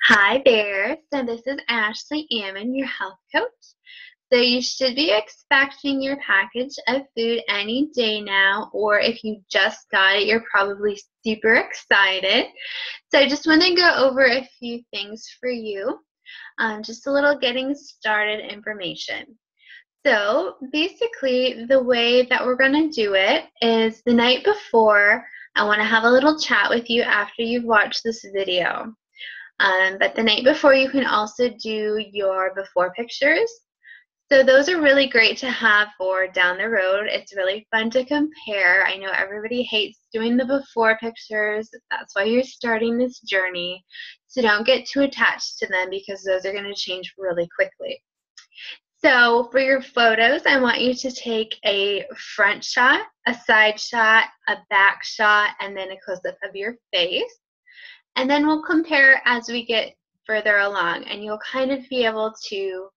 Hi there. So this is Ashley Ammon, your health coach. So you should be expecting your package of food any day now, or if you just got it, you're probably super excited. So I just want to go over a few things for you, just a little getting started information. So basically, the way that we're going to do it is the night before, I want to have a little chat with you after you've watched this video. But the night before, you can also do your before pictures. So those are really great to have for down the road. It's really fun to compare. I know everybody hates doing the before pictures. That's why you're starting this journey. So don't get too attached to them because those are going to change really quickly. So for your photos, I want you to take a front shot, a side shot, a back shot, and then a close-up of your face. And then we'll compare as we get further along, and you'll kind of be able to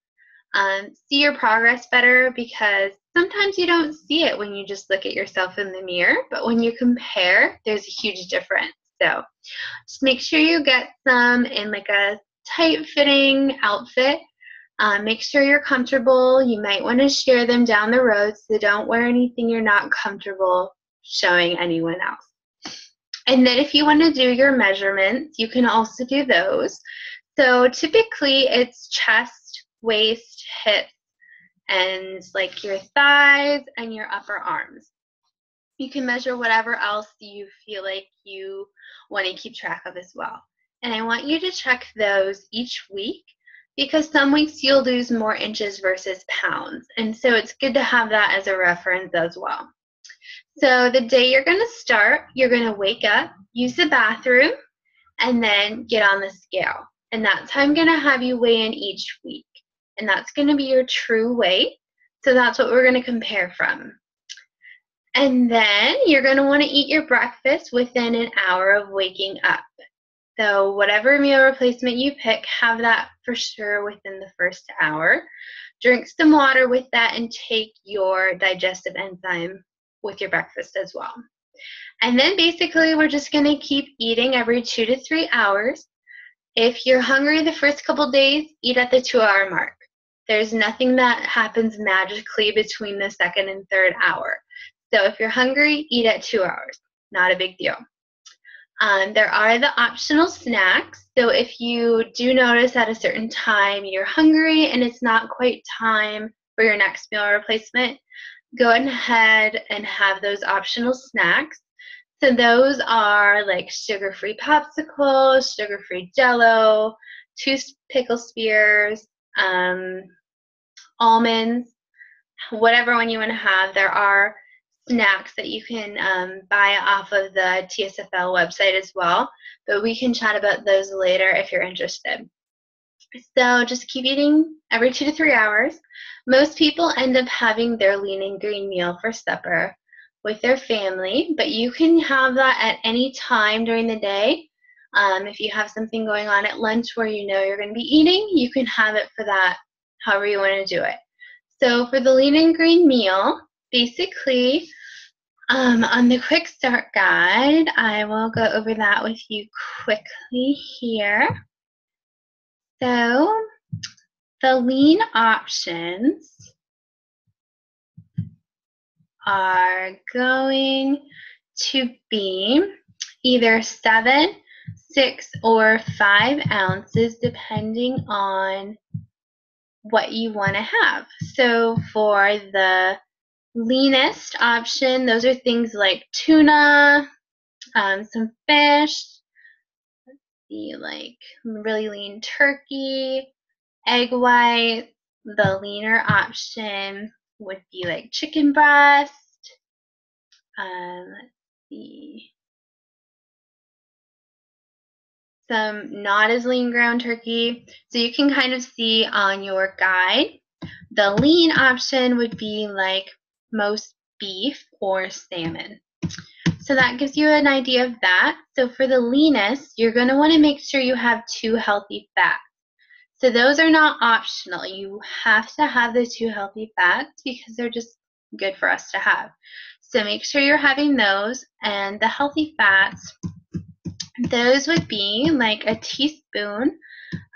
see your progress better, because sometimes you don't see it when you just look at yourself in the mirror, but when you compare, there's a huge difference. So just make sure you get some in like a tight-fitting outfit. Make sure you're comfortable. You might want to share them down the road, so don't wear anything you're not comfortable showing anyone else. And then if you want to do your measurements, you can also do those. So typically it's chest, waist, hips, and like your thighs and your upper arms. You can measure whatever else you feel like you want to keep track of as well. And I want you to check those each week, because some weeks you'll lose more inches versus pounds. And so it's good to have that as a reference as well. So the day you're going to start, you're going to wake up, use the bathroom, and then get on the scale. And that's how I'm going to have you weigh in each week. And that's going to be your true weight. So that's what we're going to compare from. And then you're going to want to eat your breakfast within an hour of waking up. So whatever meal replacement you pick, have that for sure within the first hour. Drink some water with that and take your digestive enzyme with your breakfast as well. And then basically we're just going to keep eating every 2 to 3 hours. If you're hungry the first couple days, eat at the 2-hour mark. There's nothing that happens magically between the second and third hour. So if you're hungry, eat at 2 hours. Not a big deal. There are the optional snacks. So if you do notice at a certain time you're hungry and it's not quite time for your next meal replacement, go ahead and have those optional snacks. So those are like sugar-free popsicles, sugar-free Jell-O, 2 pickle spears, almonds, whatever one you want to have. There are snacks that you can buy off of the TSFL website as well, but we can chat about those later if you're interested. So just keep eating every 2 to 3 hours. Most people end up having their lean and green meal for supper with their family, but you can have that at any time during the day. If you have something going on at lunch where you know you're going to be eating, you can have it for that however you want to do it. So for the lean and green meal, basically on the quick start guide, I will go over that with you quickly here. So the lean options are going to be either 7, 6, or 5 ounces depending on what you want to have. So for the leanest option, those are things like tuna, some fish, like really lean turkey, egg white. The leaner option would be like chicken breast. Let's see. Some not as lean ground turkey. So you can kind of see on your guide, the lean option would be like most beef or salmon. So that gives you an idea of that. So for the leanest, you're going to want to make sure you have 2 healthy fats. So those are not optional. You have to have the 2 healthy fats because they're just good for us to have. So make sure you're having those. And the healthy fats Those would be like a teaspoon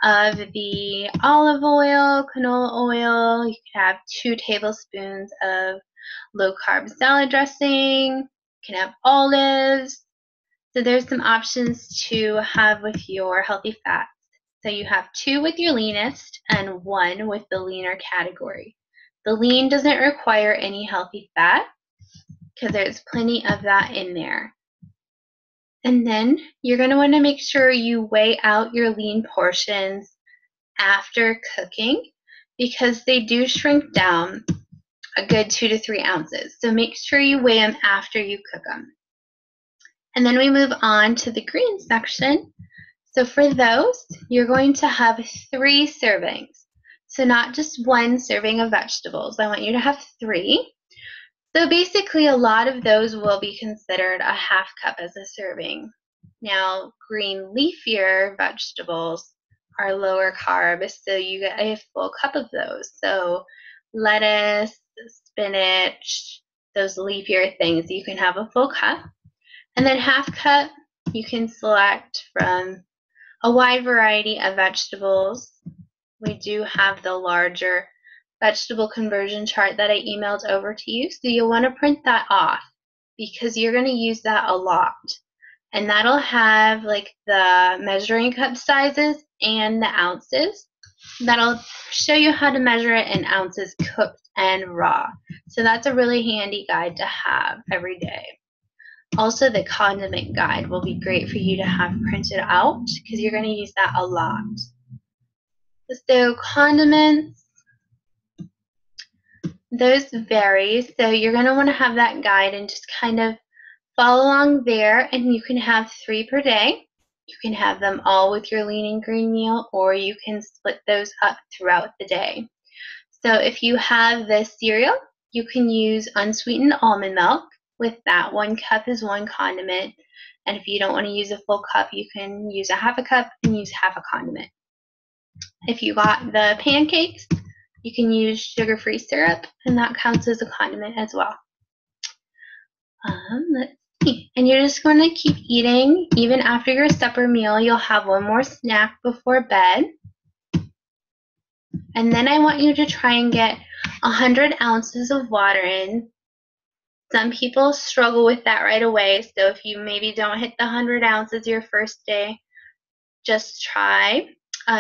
of the olive oil, canola oil. You could have 2 tablespoons of low-carb salad dressing. You can have olives. So there's some options to have with your healthy fats. So you have 2 with your leanest and 1 with the leaner category. The lean doesn't require any healthy fat because there's plenty of that in there. And then you're going to want to make sure you weigh out your lean portions after cooking because they do shrink down a good 2 to 3 ounces. So make sure you weigh them after you cook them. And then we move on to the green section. So for those, you're going to have 3 servings. So not just 1 serving of vegetables. I want you to have 3. So basically a lot of those will be considered a half cup as a serving. Now green leafier vegetables are lower carb, so you get a full cup of those. So lettuce, spinach, those leafier things, you can have a full cup. And then half cup, you can select from a wide variety of vegetables. We do have the larger vegetable conversion chart that I emailed over to you, so you'll want to print that off because you're going to use that a lot. And that'll have like the measuring cup sizes and the ounces. That'll show you how to measure it in ounces cooked and raw. So that's a really handy guide to have every day. Also, the condiment guide will be great for you to have printed out because you're going to use that a lot. So condiments, those vary. So you're going to want to have that guide and just kind of follow along there, and you can have 3 per day. You can have them all with your lean and green meal, or you can split those up throughout the day. So if you have the cereal, you can use unsweetened almond milk. With that, 1 cup is 1 condiment. And if you don't want to use a full cup, you can use a half a cup and use half a condiment. If you got the pancakes, you can use sugar-free syrup, and that counts as a condiment as well. Let's see. And you're just going to keep eating. Even after your supper meal, you'll have 1 more snack before bed. And then I want you to try and get 100 ounces of water in. Some people struggle with that right away, so if you maybe don't hit the 100 ounces your first day, just try.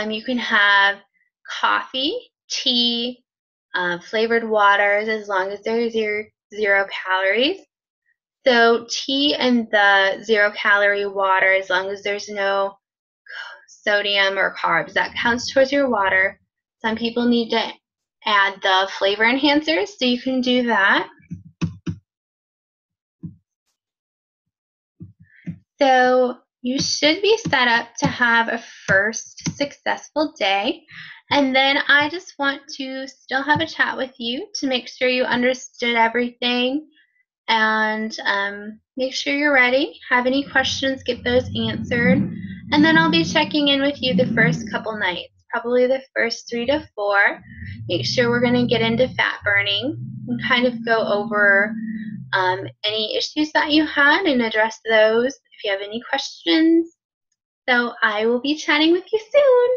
You can have coffee, tea, flavored waters as long as they're 0 calories. So tea and the 0 calorie water, as long as there's no sodium or carbs, that counts towards your water. Some people need to add the flavor enhancers, so you can do that. So you should be set up to have a first successful day. And then I just want to still have a chat with you to make sure you understood everything and make sure you're ready. Have any questions, get those answered. And then I'll be checking in with you the first couple nights, probably the first 3 to 4. Make sure we're going to get into fat burning and kind of go over any issues that you had and address those if you have any questions. So I will be chatting with you soon.